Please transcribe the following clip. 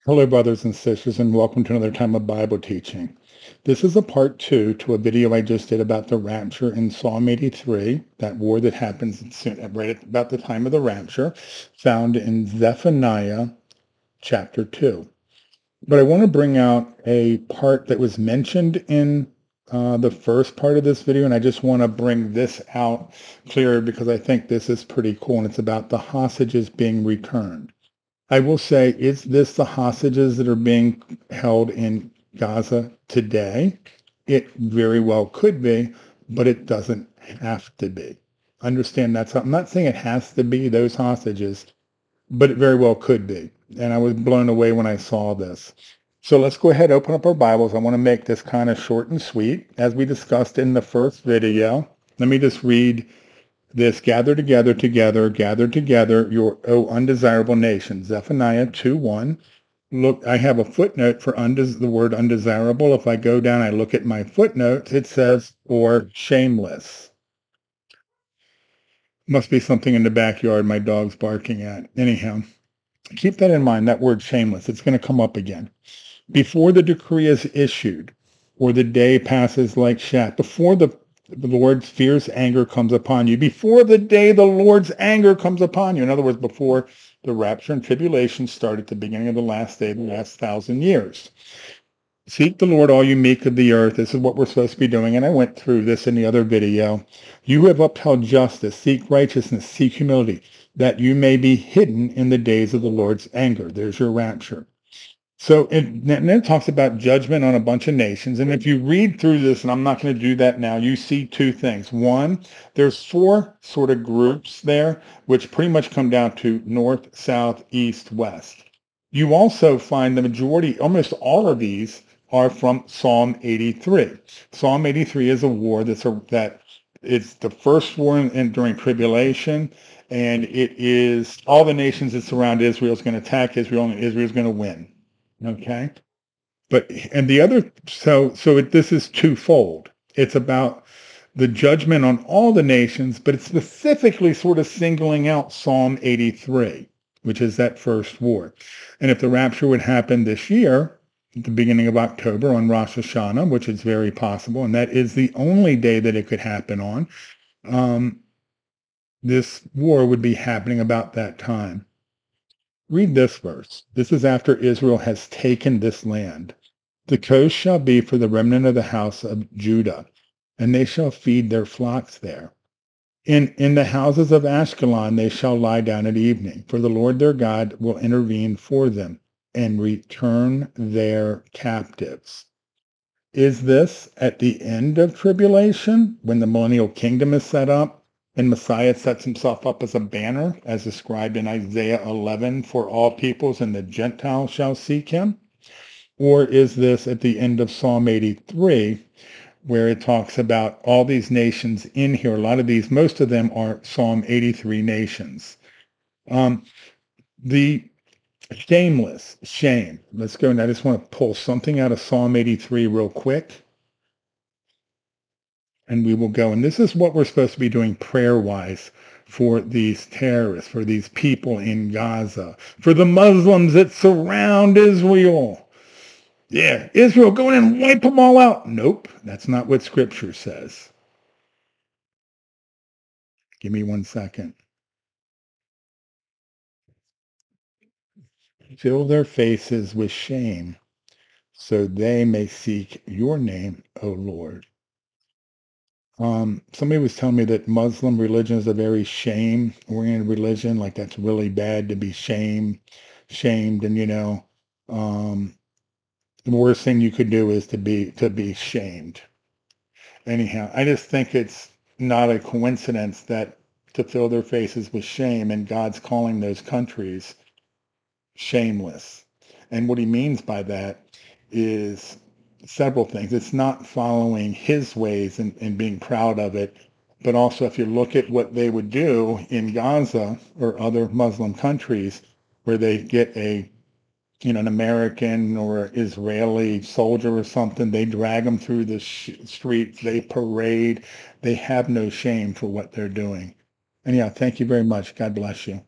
Hello, brothers and sisters, and welcome to another time of Bible teaching. This is a part two to a video I just did about the rapture in Psalm 83, that war that happens right at about the time of the rapture, found in Zephaniah chapter 2. But I want to bring out a part that was mentioned in the first part of this video, and I just want to bring this out clearer because I think this is pretty cool, and it's about the hostages being returned. I will say, is this the hostages that are being held in Gaza today? It very well could be, but it doesn't have to be. Understand that's, I'm not saying it has to be those hostages, but it very well could be. And I was blown away when I saw this. So let's go ahead, open up our Bibles. I want to make this kind of short and sweet. As we discussed in the first video, let me just read this. Gather together, your O undesirable nations. Zephaniah 2:1. Look, I have a footnote for the word undesirable. If I go down, I look at my footnotes, it says, or shameless. Must be something in the backyard my dog's barking at. Anyhow, keep that in mind, that word shameless. It's going to come up again. Before the decree is issued, or the day passes like shaft, before the Lord's fierce anger comes upon you, before the day the Lord's anger comes upon you. In other words, before the rapture and tribulation start at the beginning of the last day, the last 1,000 years. Seek the Lord, all you meek of the earth. This is what we're supposed to be doing. And I went through this in the other video. You have upheld justice, seek righteousness, seek humility, that you may be hidden in the days of the Lord's anger. There's your rapture. So and then it talks about judgment on a bunch of nations. And if you read through this, and I'm not going to do that now, you see two things. One, there's four sort of groups there, which pretty much come down to north, south, east, west. You also find the majority, almost all of these, are from Psalm 83. Psalm 83 is a war that it's the first war during tribulation, and it is all the nations that surround Israel is going to attack Israel, and Israel is going to win. Okay. But, and the other, this is twofold. It's about the judgment on all the nations, but it's specifically sort of singling out Psalm 83, which is that first war. And if the rapture would happen this year, at the beginning of October on Rosh Hashanah, which is very possible, and that is the only day that it could happen on, this war would be happening about that time. Read this verse. This is after Israel has taken this land. The coast shall be for the remnant of the house of Judah, and they shall feed their flocks there. In the houses of Ashkelon they shall lie down at evening, for the Lord their God will intervene for them and return their captives. Is this at the end of tribulation, when the millennial kingdom is set up? And Messiah sets himself up as a banner, as described in Isaiah 11, for all peoples, and the Gentiles shall seek him? Or is this at the end of Psalm 83, where it talks about all these nations in here? A lot of these, most of them are Psalm 83 nations. The shameless, shame. Let's go. And I just want to pull something out of Psalm 83 real quick. And we will go. And this is what we're supposed to be doing prayer-wise for these terrorists, for these people in Gaza, for the Muslims that surround Israel. Yeah, Israel, go in and wipe them all out. Nope, that's not what Scripture says. Give me 1 second. Fill their faces with shame, so they may seek your name, O Lord. Somebody was telling me that Muslim religion is a very shame-oriented religion, like that's really bad to be shamed, and the worst thing you could do is to be shamed. Anyhow, I just think it's not a coincidence that to fill their faces with shame, and God's calling those countries shameless. And what he means by that is several things. It's not following his ways and being proud of it, but also if you look at what they would do in Gaza or other Muslim countries where they get an American or Israeli soldier or something, they drag them through the streets, they parade, they have no shame for what they're doing. Anyhow, thank you very much. God bless you.